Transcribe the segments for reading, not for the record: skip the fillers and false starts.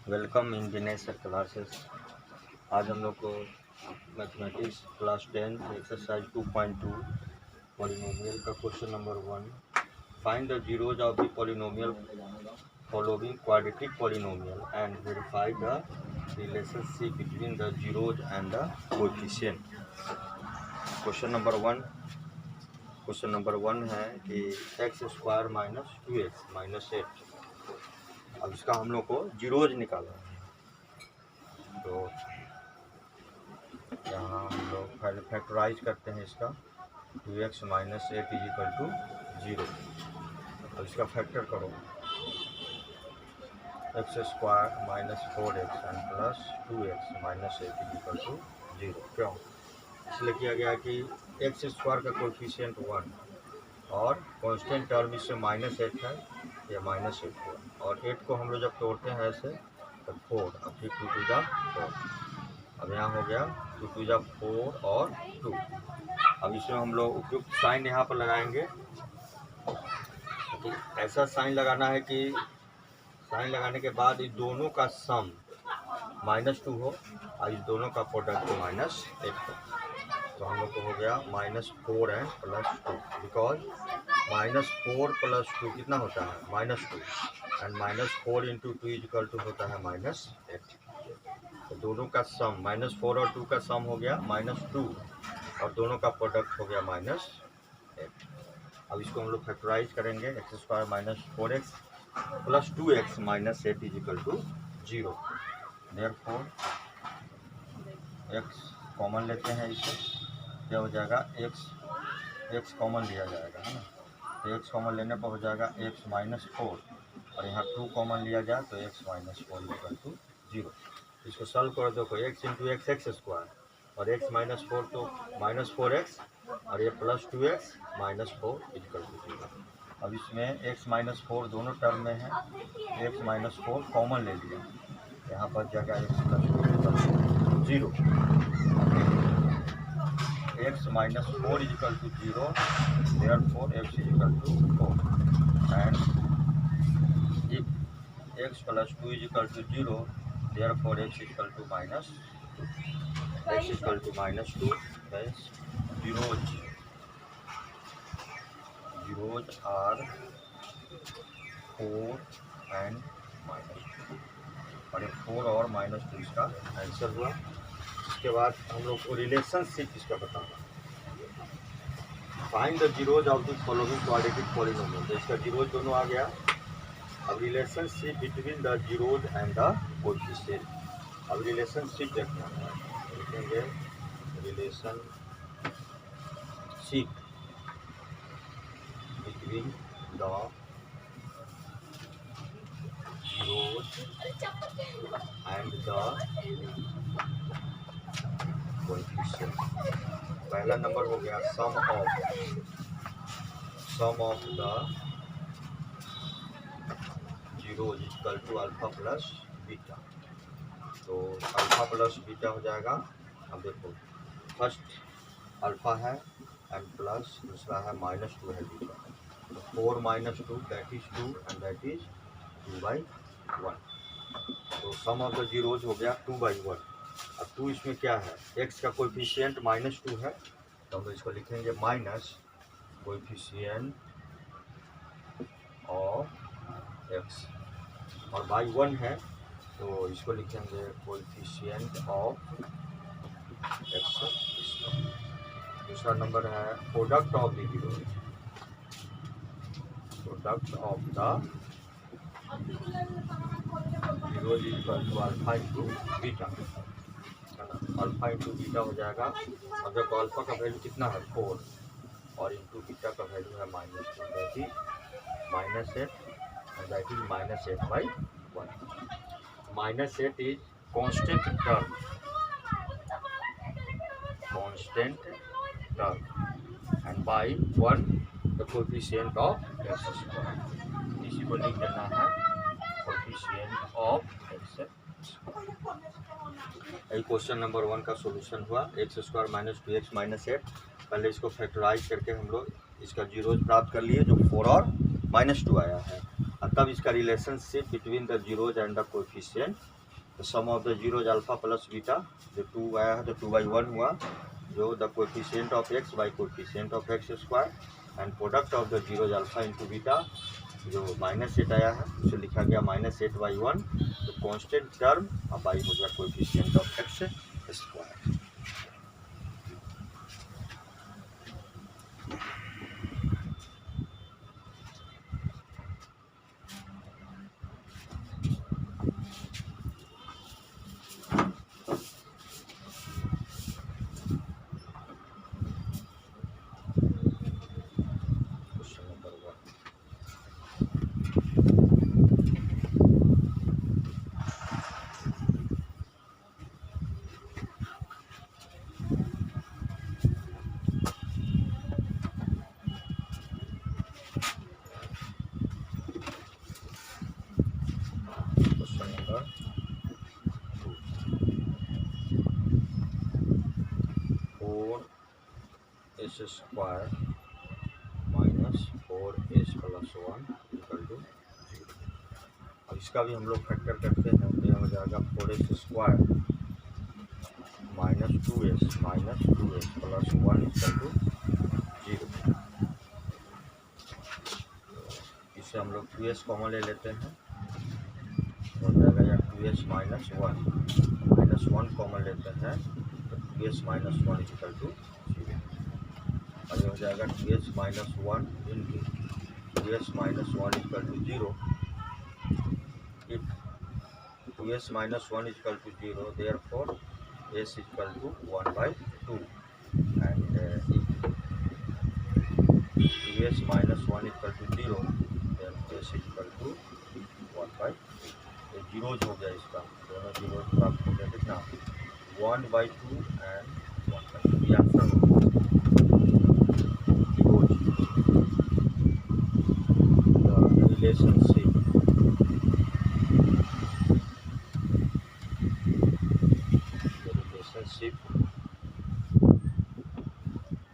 Welcome in Dinesh classes. आज हम लोग को मैथमेटिक्स क्लास 10 एक्सरसाइज 2.2 पॉलिनोमियल का question number 1। Find the zeros of the polynomial following quadratic polynomial and verify the relationship between the zeros and the coefficient. Question number 1 है कि x² minus 2x minus 8। अब इसका हम लोग को zeros निकालना है, तो यहाँ हम लोग पहले फैक्टराइज करते हैं इसका। 2x minus 8 is equal to 0। अब इसका फैक्टर करो, x² minus 4x and plus 2x minus 8 is equal to 0। क्यों? इसलिए किया गया कि x² का कोएफिशिएंट 1 और कांस्टेंट टर्म इससे माइनस 8 है, या माइनस 8 हुआ, और 8 को हम लोग जब तोड़ते हैं ऐसे तो 4, अब फिर 2 टू जा 4। अब यहाँ हो गया 2 टू जा 4 और 2। अब इसमें हम लोग उपयुक्त साइन यहाँ पर लगाएंगे। तो ऐसा साइन लगाना है कि साइन लगाने के बाद इस दोनों का सम -2 हो और इस दोनों का प्रोडक्ट -8 हो। तो हम लोग को हो गया -4 एंड प्लस 2, बिकॉज -4 प्लस 2 कितना होता है? -2, एंड -4 इंटू 2 इक्वल टू होता है -8। तो दोनों का सम -4 और 2 का सम हो गया -2 और दोनों का प्रोडक्ट हो गया -8। अब इसको हम लोग फैक्टराइज करेंगे। x² minus 4x plus 2x minus 8 is equal to 0। Therefore x common लेते हैं, इसे क्या हो जाएगा? x कॉमन लिया जाएगा, है ना। तो x कॉमन लेने पर हो जाएगा x माइनस 4, और यहाँ 2 कॉमन लिया जाए तो x माइनस 4 इक्वल टू 0। इसको सॉल्व कर दो, x इंटू x² और x माइनस 4 तो -4x, और ये plus 2x minus 4 equal to 0। अब इसमें x माइनस 4 दोनों टर्म में है, x माइनस 4 कॉमन ले लिया, यहाँ पर जगह x plus 2 0। x minus 4 is equal to 0, therefore x is equal to 4, and if x plus 2 is equal to 0, therefore x is equal to -2। x is equal to -2, that's zeros are 4 and -2, और ये 4 और -2 इसका answer हुआ। इसके बाद हम लोग को रिलेशनशिप इसका बताना। Find the zeros of the following quadratic polynomial. तो इसका जीरोज दोनों आ गया। अब relationship between the zeros and the coefficient. अब रिलेशनशिप देखना है, लिखेंगे relationship between the zeros and the coefficient. पहला नंबर हो गया sum of the zeros equal to alpha plus beta. तो अल्फा प्लस बीटा हो जाएगा। अब देखो, फर्स्ट अल्फा है एंड प्लस दूसरा है -2 है बीटा। तो 4 minus 2 that is 2 and that is 2/1। तो सम ऑफ द जीरोज हो गया 2/1। अब 2 इसमें क्या है? x का कोएफिशिएंट -2 है, तो हम इसको लिखेंगे माइनस कोएफिशिएंट ऑफ x, और बाई 1 है तो इसको लिखेंगे कोएफिशिएंट ऑफ x। दूसरा नंबर है product of the zeros, product of the zeros equal to alpha into beta, alpha into beta हो जाएगा। और जब अल्फा का वैल्यू कितना है 4 और इंटू बीटा का वैल्यू है -2, that is -8 and that is -8/1। -8 is constant term, and by 1 the coefficient of x²। इसी को लिख देना है coefficient of x। Question number 1 का सॉल्यूशन हुआ। x² minus 2x minus 8। पहले इसको फैक्टराइज करके हम लोग इसका जीरोज प्राप्त कर लिए, जो 4 और -2 आया है। तब इसका relationship between the zeros and the coefficient, the sum of the zeros alpha plus beta, जो 2 आया है तो 2/1 हुआ, जो the coefficient of x by coefficient of x square, and product of the zeros alpha into beta, जो -8 आया है उसे लिखा गया -8/1, तो कांस्टेंट टर्म अब बाई हो गया coefficient of x square. S square -4s + 1 = 0। अब इसका भी हम लोग फैक्टर करते हैं, तो यह हो जाएगा 4s स्क्वायर -2s + 1 = 0। इससे हम लोग 2s कॉमन ले लेते हैं, तो हो जाएगा या 2s - 1 कॉमन लेते हैं तो 2s - 1 = 0। और ये हो जाएगा 2s - 1 into 2s - 1 = 0। If 2s - 1 = 0, therefore s = 1/2, and if 2s - 1 = 0, then s = 1/2। तो जीरोज हो गया, इसका दोनों जीरोज प्राप्त हो गया, कितना 1/2 एंड 1/2। ये आंसर हो गया zeros. The relationship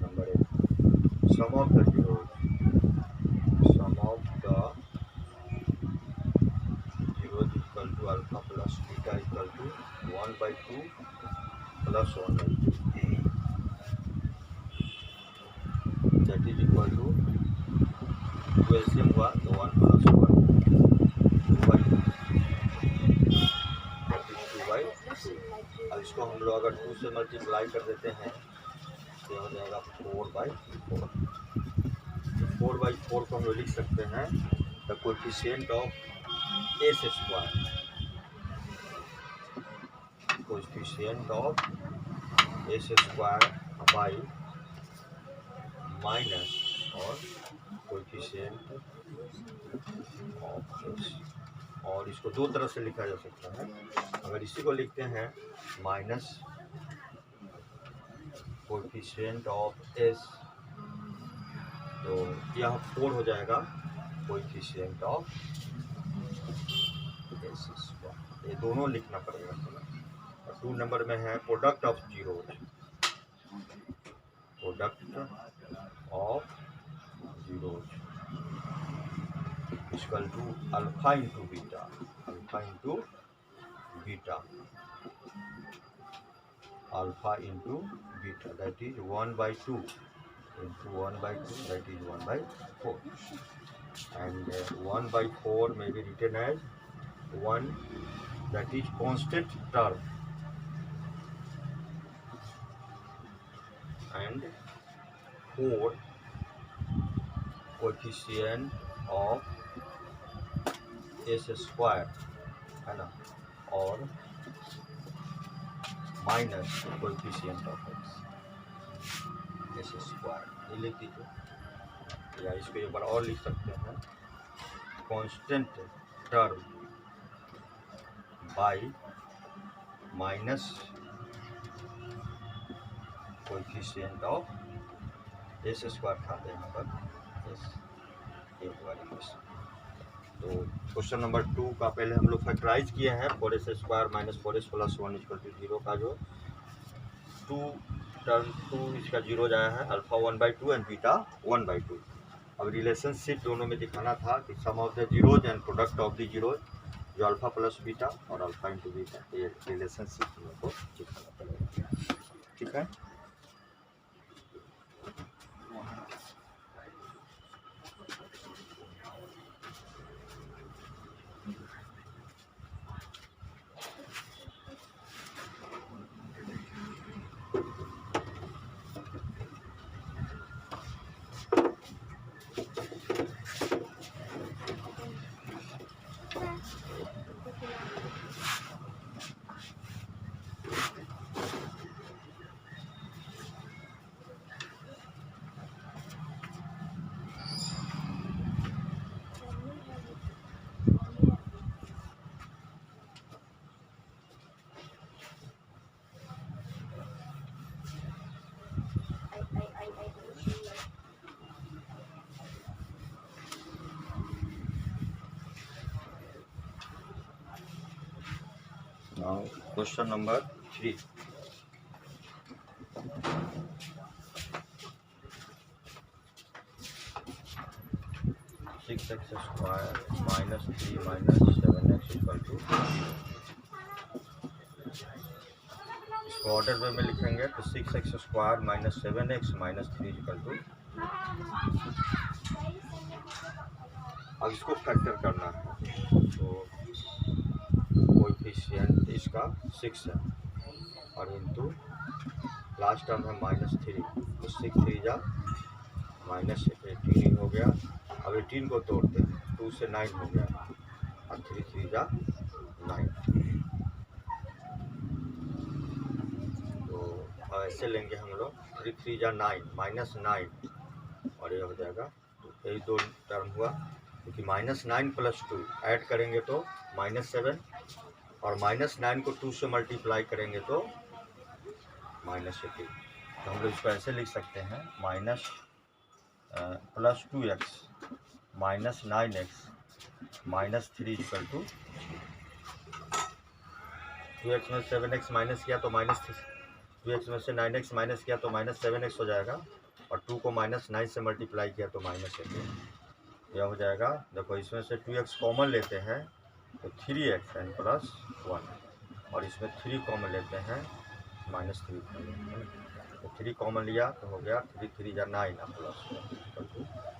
number 1, sum of the zeros = alpha plus beta = 1/2 + 1/2, that is equal to 2 LCM हुआ तो 1 + 1 2/2, दैट इज 2/2। अब इसको हम लोग अगर 2 से मल्टीप्लाई कर देते हैं तो हो जाएगा 4/4। 4/4 को हम लोग लिख सकते हैं the coefficient of s square, coefficient of s square by minus और कोएफिशिएंट ऑफ s, और इसको दो तरह से लिखा जा सकता है। अगर इसी को लिखते हैं माइनस कोएफिशिएंट ऑफ s, तो यह 4 हो जाएगा कोएफिशिएंट ऑफ s स्क्वायर। ये दोनों लिखना पड़ेगा। और 2 नंबर में है product of zeros, equal to alpha into beta, alpha into beta that is 1/2 into 1/2, that is 1/4, and 1/4 may be written as 1, that is constant term, and 4 coefficient of s square है ना, और minus coefficient of s square, ये लिख दीजिए, या इसको एक बार और लिख सकते हैं constant term by minus coefficient of s square था यहाँ पर s एक वाली क्वेश्चन। तो क्वेश्चन नंबर 2 का पहले हम लोग फैक्टराइज किए हैं 4s स्क्वायर - 4s + 1 = 0 का, जो 2 टर्म 2 इसका 0 आया है, अल्फा 1/2 एंड बीटा 1/2। अब रिलेशनशिप दोनों में दिखाना था कि sum of the zeros and product of the zeros, जो अल्फा प्लस बीटा और अल्फा इंटू बीटा, ये रिलेशनशिप हम लोग को दिखाना पड़ेगा। ठीक है। Now question number 3. Six x square minus 3 minus 7x equal to 0. इसको ऑर्डर वे में लिखेंगे तो 6x square minus 7x minus 3 equal to. अब इसको फैक्टर करना है तो कोएफिशिएंट इसका 6 है और इंटू लास्ट टर्म है माइनस 3, तो 6 3 जा माइनस 18 हो गया। अब 18 को तोड़ते हैं, 2 से 9 हो गया और 3 3 जा 9, तो ऐसे लेंगे हम लोग 3 3 जा 9 माइनस 9 और ये हो जाएगा। तो यही दो टर्म हुआ क्योंकि माइनस 9 प्लस 2 ऐड करेंगे तो माइनस 7 और माइनस 9 को 2 से मल्टीप्लाई करेंगे तो माइनस 18। तो हम लोग इसको ऐसे लिख सकते हैं minus plus 2x minus 9x minus 3 equal to 2x में 7x माइनस किया तो माइनस 2x में से 9x माइनस किया तो माइनस 7x हो जाएगा और 2 को माइनस 9 से मल्टीप्लाई किया तो माइनस 18। यह हो जाएगा। देखो इसमें से 2x कॉमन लेते हैं तो 3x एंड प्लस 1 और इसमें 3 कॉमन लेते हैं माइनस 3 तो 3 कॉमन लिया तो हो गया 3 3 जा 9 प्लस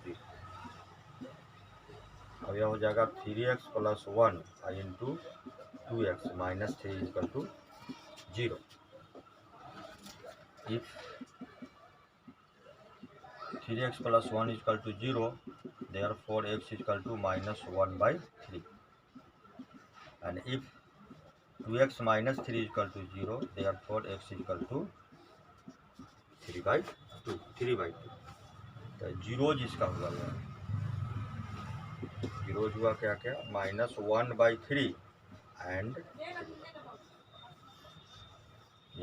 3। अब यह हो जाएगा 3x plus 1 into 2x minus 3 equal to 0। If 3x plus 1 is equal to 0, therefore x is equal to minus 1 by 3. And if 2x minus 3 is equal to 0, therefore x is equal to 3 by 2. 3 by 2. तो zero जिसका हुआ है, zero हुआ क्या क्या minus 1 by 3 and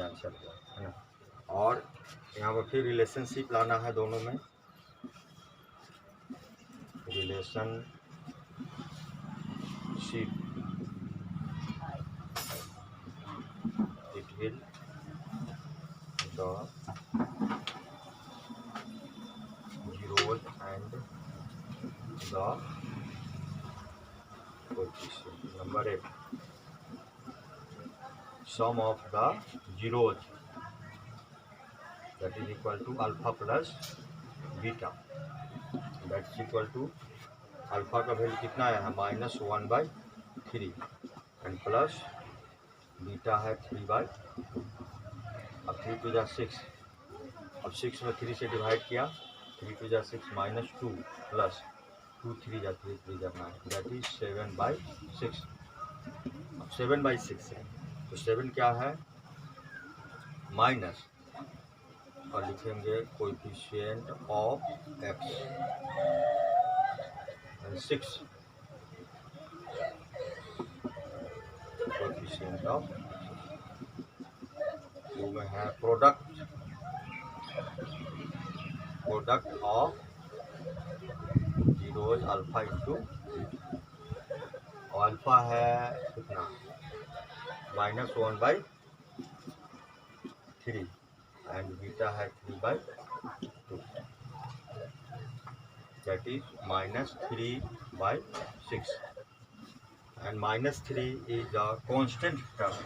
answer हुआ है ना। और यहाँ पर फिर रिलेशनशिप लाना है दोनों में, relationship between the zeros and the coefficient. Number 8, sum of the zeros that is equal to alpha plus beta, that is equal to alpha का वैल्यू कितना है minus 1 by 3 and plus beta है 3 by 2। अब 3 2 जा 6, अब 6 में 3 से divide किया, 3 2 जा 6 माइनस 2 प्लस 2 3 जा 3 3 जा 9, दैट इज 7 by 6। अब 7 by 6 है तो 7 क्या है माइनस और लिखेंगे coefficient of x 6, coefficient of वो में है product of zeros alpha into, और अल्फा है कितना माइनस 1 by 3 एंड बीटा है 3 by 2। that is -3/6, and -3 is the constant term.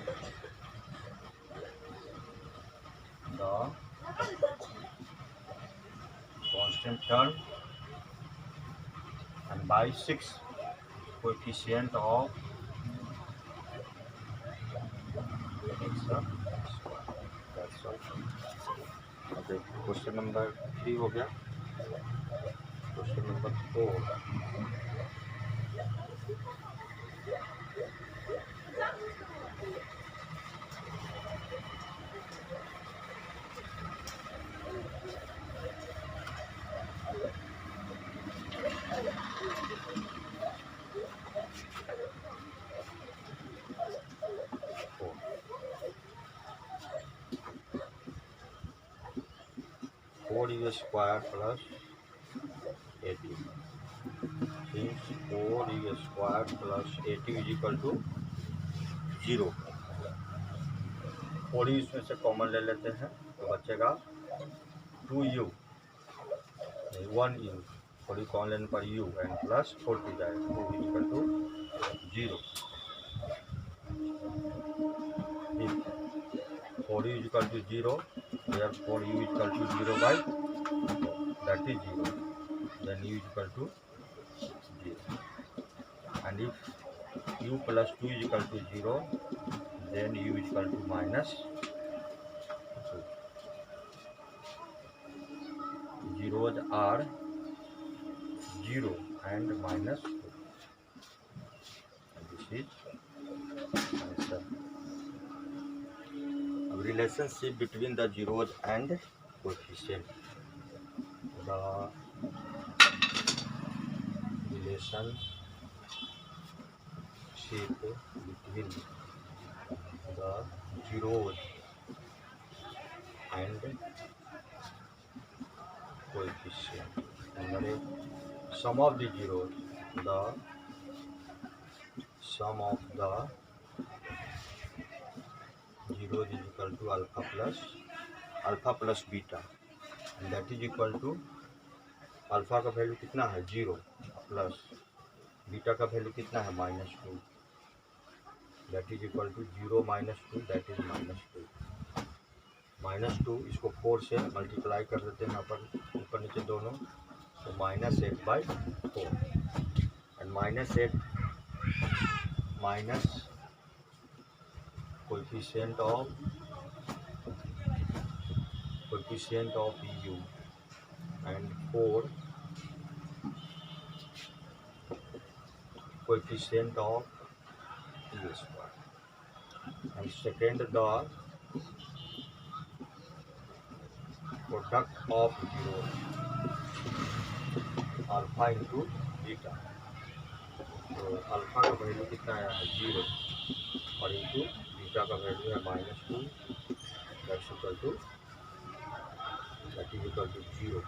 The constant term, and by 6 coefficient of x square. That's all. Okay, question number 3 हो गया. Question number 4. 4u square plus 80. Since 4u square plus 80 is equal to 0, 4u इसमें से common ले लेते हैं तो बचेगा 2u, 1u, 4u common लेने पर u एंड प्लस 40 जाएगा. 2 is equal to 0. 4u is equal to 0, therefore u is equal to 0/4, that is 0. Then u is equal to 0. And if u plus 2 is equal to 0, then u is equal to -2. Zeros are 0 and -2. And this is answer. Relationship between the zeros and coefficient. The relationship between the zeros and coefficient. Sum of the zeros, the sum of the zeros is equal to alpha plus beta, and that is equal to alpha का value कितना है 0 plus beta का value कितना है -2, that is equal to 0 -2, that is -2. -2 इसको 4 से multiply कर देते हैं यहाँ पर ऊपर नीचे दोनों, तो -8/4, and -8 minus coefficient of u, and 4 coefficient of u square, and second the product of zeros, alpha into beta. तो अल्फा का वैल्यू कितना है 0 और इंटू बीटा का वैल्यू है -2, दैट इज इक्वल टू 0,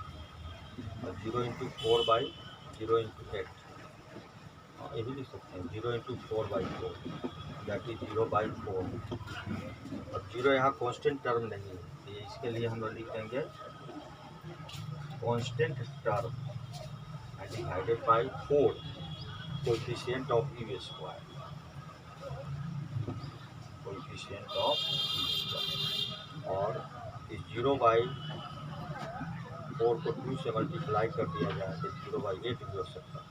और 0 इंटू 4/0 इंटू 8, ये भी लिख सकते हैं 0 इंटू 4/4, दैट इज 0/4. और 0 यहाँ कांस्टेंट टर्म नहीं है, इसके लिए हम लोग लिखेंगे constant term and divided by 4 coefficient of u square, coefficient of u square. और इस 0/4 को 2 से मल्टीप्लाई कर दिया जाए तो 0/8 भी हो सकता है,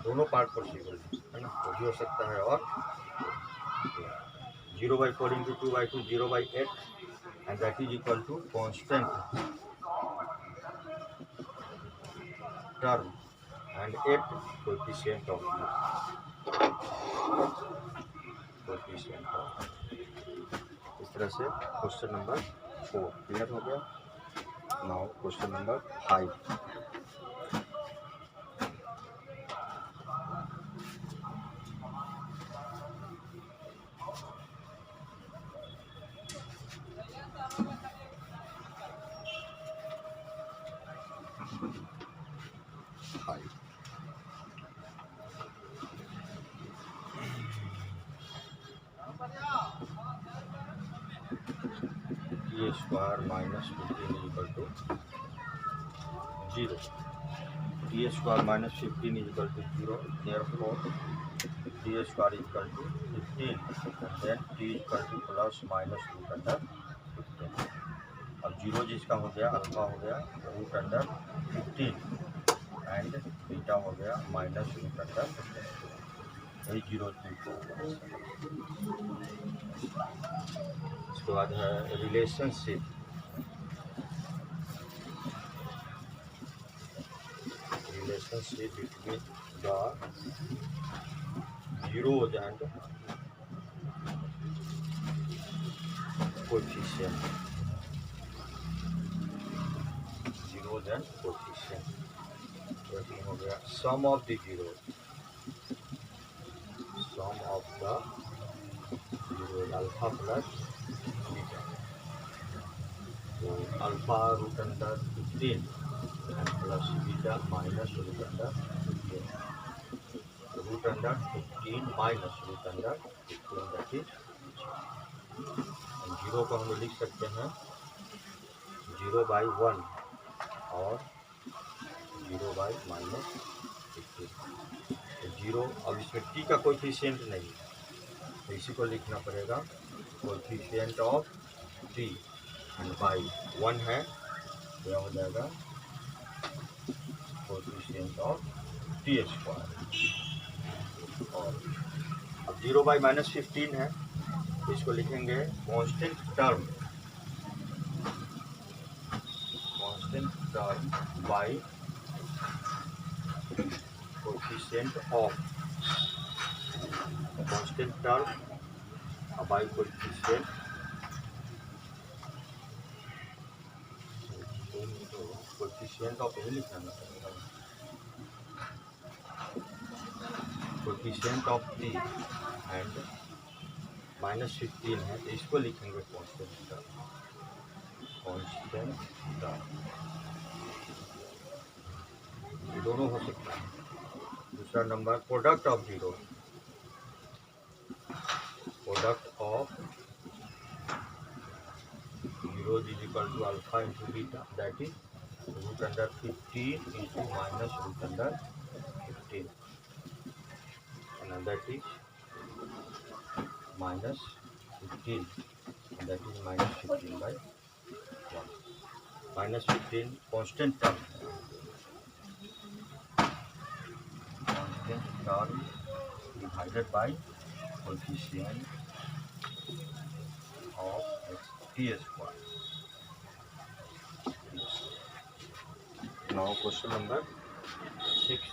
दोनों पार्ट पॉसिबल है ना, तो भी हो सकता है. और 0/4 into 2/2, 0/8, and that is equal to constant term and 8 coefficient of u. इस तरह से क्वेश्चन नंबर 4 क्लियर हो गया. Now question number 5. A square -15 equal to 0. T square minus 15 is equal to 0, therefore T square is equal to 15 and then T is equal to plus minus root under 15। अब 0 जिसका हो गया alpha हो गया root under 15 and beta हो गया minus root under 15, यही 0 इसके बाद है relationship between the zeros and coefficient, हो गया sum of the zeros alpha plus beta, तो alpha root under 15 and plus beta minus root under 15 minus root under 15 that is 0 को हम लिख सकते हैं 0/1 और 0/-15। 0 अब इसमें टी का कोएफिशिएंट नहीं है तो इसी को लिखना पड़ेगा coefficient of T and by 1 है तो यह हो जाएगा कोएफिशिएंट ऑफ टी स्क्वायर। और अब 0/-15 है तो इसको लिखेंगे constant term by coefficient of constant term by coefficient of यही लिखना है कोएफिशिएंट ऑफ टी एंड -15 है तो इसको लिखेंगे कांस्टेंट टर्म। दोनों हो सकता है। दूसरा number product of zero is equal to alpha into beta that is root under 15 into minus root under 15 and that is minus 15 and that is minus 15/1 minus 15 constant term divided by coefficient of t square. Now question number 6.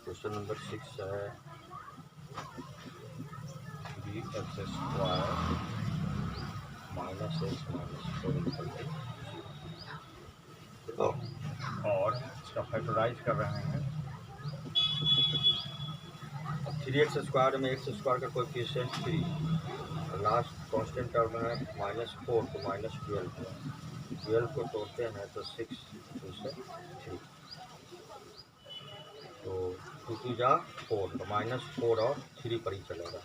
Question number 6 है bx square minus x minus 4 equal to और इसका factorise कर रहे हैं। 3x square में x square का coefficient 3 और last constant term है -4 तो -12 12 को तोड़ते हैं तो 6 2 से 3 तो 2 2 जा 4 तो -4 और 3 पर ही चलेगा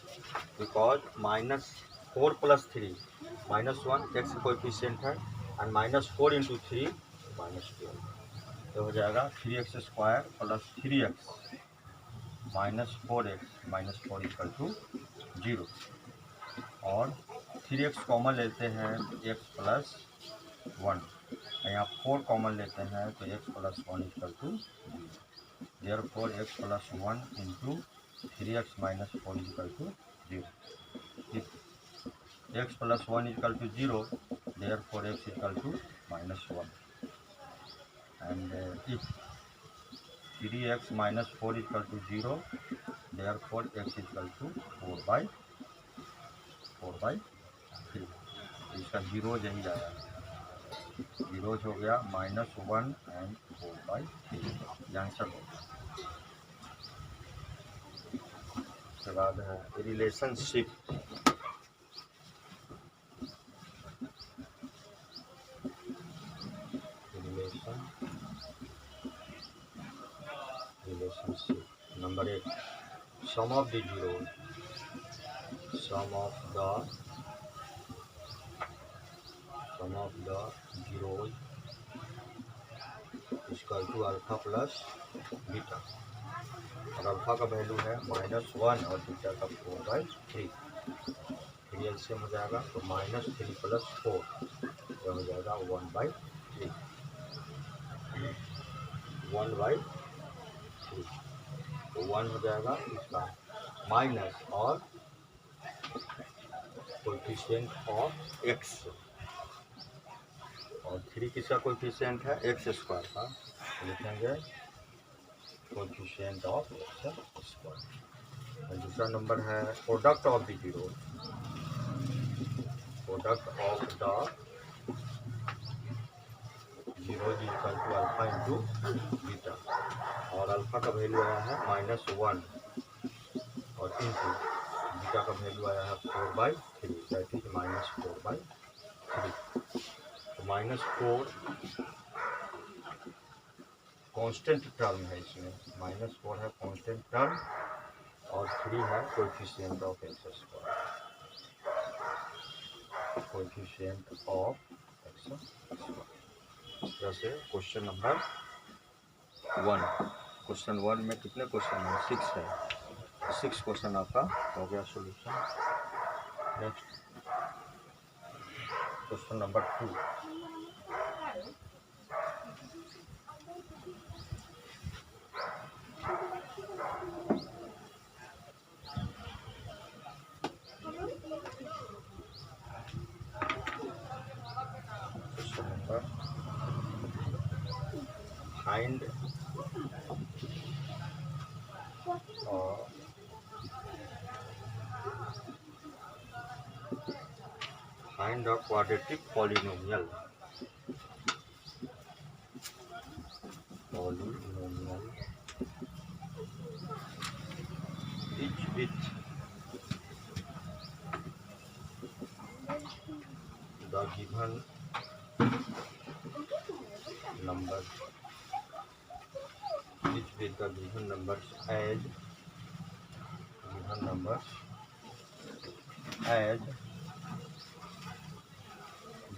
बिकॉज -4 + 3 -1 x कोएफिशिएंट है एंड -4 × 3 -12 तो हो जाएगा 3x square plus 3x -4x -4 = 0 और 3x कॉमन लेते हैं x + 1 यहाँ 4 कॉमन लेते हैं तो x + 1 = 0 therefore x + 1 × 3x - 4 = 0 if x + 1 = 0 therefore x = -1 and if 3x - 4 = 0 therefore x = 4/3 इसका 0 यही आया 0 हो गया -1 एंड 4/3 आंसर होगा। उसके बाद है relationship relationship. Number 8, sum of the zeros is equal to alpha plus beta, और अल्फा का वैल्यू है -1 और बीटा का 4/3। फिर एलसीएम हो जाएगा तो -3 + 4 यह हो जाएगा 1/3, 1/3। तो 1 हो जाएगा इसका माइनस और कोएफिशिएंट ऑफ x, और 3 किसका कोएफिशिएंट है x² का, लिखेंगे कोएफिशिएंट ऑफ x²। दूसरा नंबर है product of the zero, equal to alpha into beta, और अल्फा का वैल्यू आया है -1 और इंटू बीटा का वैल्यू आया है 4/3, दैट इज -4/3। तो -4 कांस्टेंट टर्म है, इसमें -4 है कांस्टेंट टर्म और 3 है कोएफिशिएंट ऑफ x²। जैसे क्वेश्चन नंबर 1, क्वेश्चन 1 में कितने क्वेश्चन है? 6 है, 6 क्वेश्चन आपका हो गया solution. Next question number 2, find a quadratic polynomial each with the given numbers as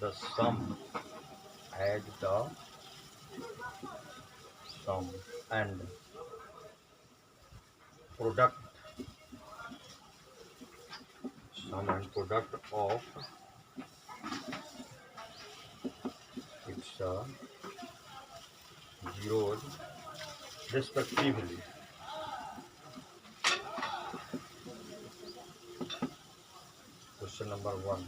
the sum and product of its zeros respectively. Question number 1,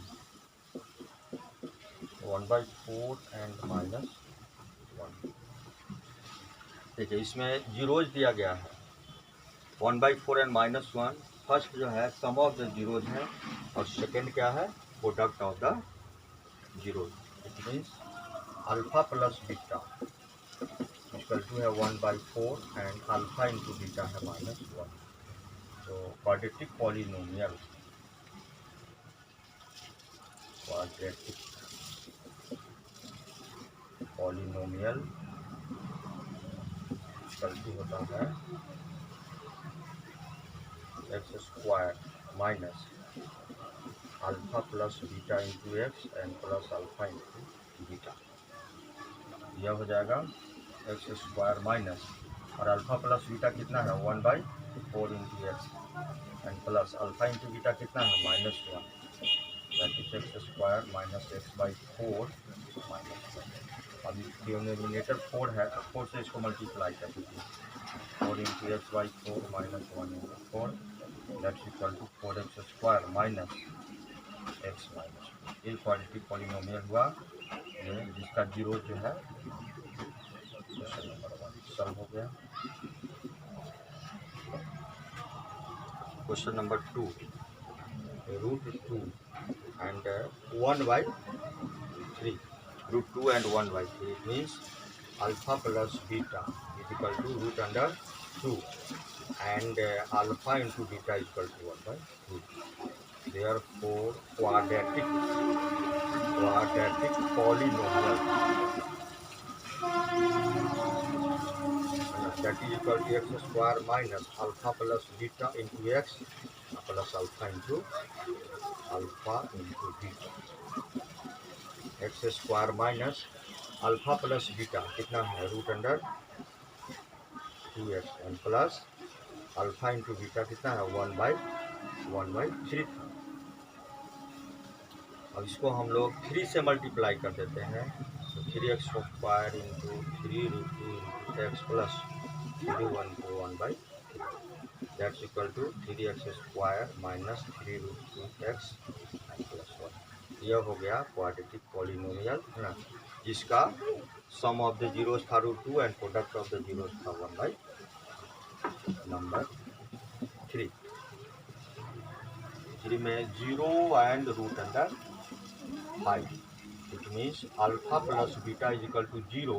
1/4 and -1। देखिए इसमें जीरोज दिया गया है 1/4 एंड -1। फर्स्ट जो है सम ऑफ द जीरोज है और second क्या है? Product of the zeros. It means alpha plus beta equal to है 1/4 एंड अल्फा इंटू बीटा है -1। तो क्वाड्रेटिक पॉलिनोमियल इक्वल टू होता है x² minus alpha plus beta into x and plus alpha into beta. यह हो जाएगा x² minus और alpha plus beta कितना है? 1/4 into x and plus alpha into beta कितना है? -1, that is x² minus x/4 minus 1। अभी डिनोमिनेटर 4 है तो 4 से इसको मल्टीप्लाई कर दीजिए, 4 into x/4 minus 1 into 4 that equal to 4x² minus x minus 2। ये क्वाड्रेटिक पॉलिनोमियल हुआ जिसका जीरो जो है क्वेश्चन नंबर 1 सॉल्व हो गया। Question number 2, √2 and 1/3, √2 and 1/3, it means alpha plus beta is equal to √2 and alpha into beta is equal to 1/3. Therefore quadratic polynomial that is equal to x square minus alpha plus beta into x plus alpha into beta. X square minus alpha plus beta कितना है, root under 2x and plus alpha into beta कितना है, 1/3 था। अब इसको हम लोग 3 से मल्टीप्लाई कर देते हैं, तो 3x square into 3 root 2 into x plus 3 1 को 1/3 that's equal to 3x square minus 3 root 2x and plus 1। यह हो गया क्वाड्रेटिक पॉलिनोमियल है ना, जिसका सम ऑफ द जीरोस था root 2 and product of the zeros था 1/3। नंबर 3 में 0 and root under 5, which means alpha plus beta is equal to 0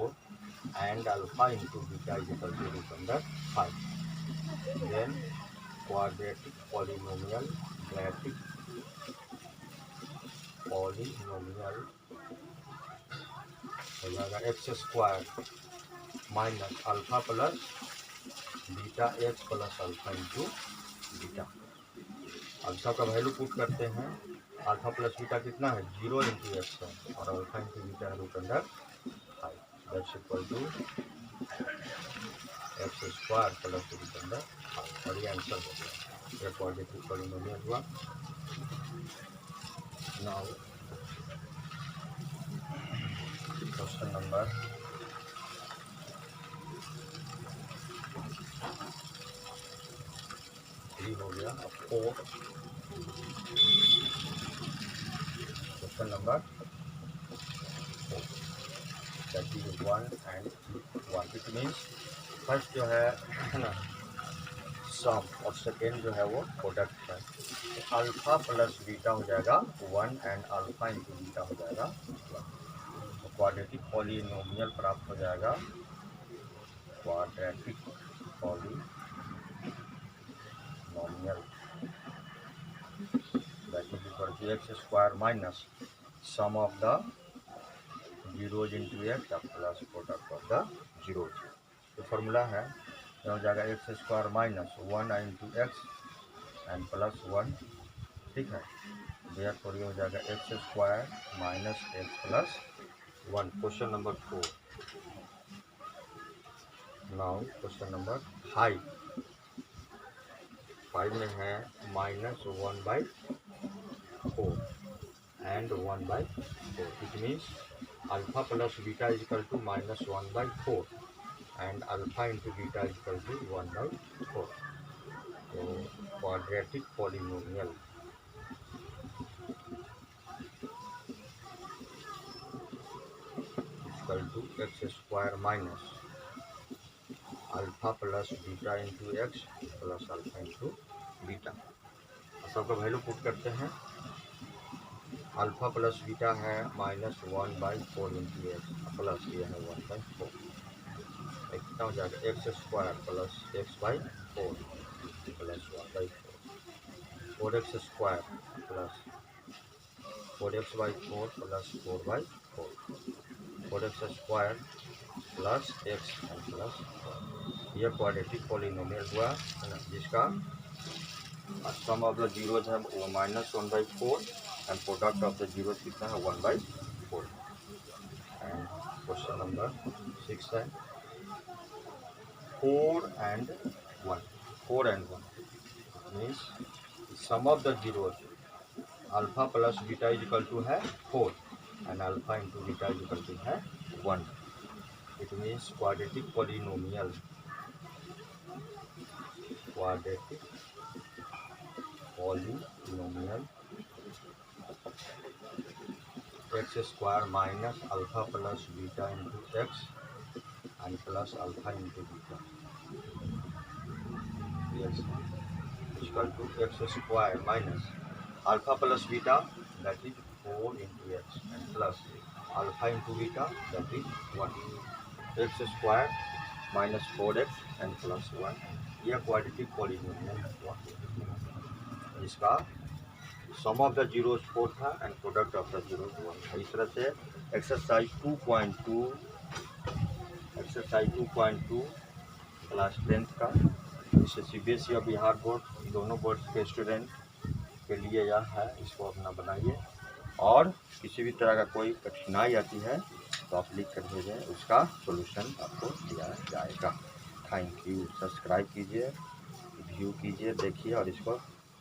and alpha into beta is equal to root under 5. Then quadratic polynomial हो जाएगा x square minus alpha plus beta x plus alpha into beta. Alpha का value put करते हैं, alpha plus beta कितना है, 0 into x है और alpha into beta है root under 5 that's equal to x square plus root under 5 और ये आंसर हो गया। ये क्वाड्रेटिक पॉलिनोमियल हुआ। नाउ क्वेश्चन नंबर 3 हो गया। अब 4 question number 4 that is 1 and 1। It means first जो है ना सम और सेकेंड जो है वो प्रोडक्ट है। तो अल्फा प्लस बीटा हो जाएगा 1 एंड अल्फा इंटू बीटा हो जाएगा 1। तो क्वाड्रेटिक पॉलिनोमियल प्राप्त हो जाएगा, quadratic polynomial that is equal to x square minus sum of the zeros into x plus product of the zeros. तो फॉर्मूला है, यह हो जाएगा x square minus 1 into x and plus 1, ठीक है। देयरफॉर ये हो जाएगा x square minus x plus 1। Question number 4। Now question number 5 में है minus 1/4 and 1/4। It means alpha plus beta is equal to minus 1/4 and alpha into beta is equal to 1/4। तो quadratic polynomial equal to x square minus alpha plus beta into x plus alpha into beta. सबका value put करते हैं। Alpha plus beta है minus 1/4 into x plus ये है 1/4। कितना हो जाएगा, x square plus x/4 plus 1/4। 4x square plus 4x/4 plus 4/4। 4x square plus x and plus 4। यह क्वाड्रेटिक पॉलिनोमियल हुआ है ना, जिसका सम ऑफ द जीरोज है वो -1/4 and product of the zeros कितना है 1/4। एंड क्वेश्चन नंबर 6 है 4 and 1 means sum of the zeros alpha plus beta is equal to है 4 and alpha into beta is equal to है 1। It means quadratic polynomial x square minus alpha plus beta into x and plus alpha into beta equal to x square minus alpha plus beta that is 4 into x and plus alpha into beta that is 1। X square minus 4x and plus 1। यह quadratic polynomial हुआ, जिसका sum of the zeros 4 था and product of the zeros 1। इस तरह से exercise 2.2 the class 10th का। इसे CBSE और बिहार बोर्ड दोनों बोर्ड के स्टूडेंट के लिए यह है, इसको अपना बनाइए। और किसी भी तरह का कोई कठिनाई आती है तो आप लिख कर भेजें, उसका सोल्यूशन आपको दिया जाएगा। Thank you. सब्सक्राइब कीजिए, व्यू कीजिए, देखिए और इसको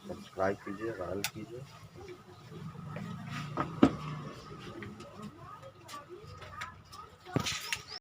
सब्सक्राइब कीजिए, वायरल कीजिए।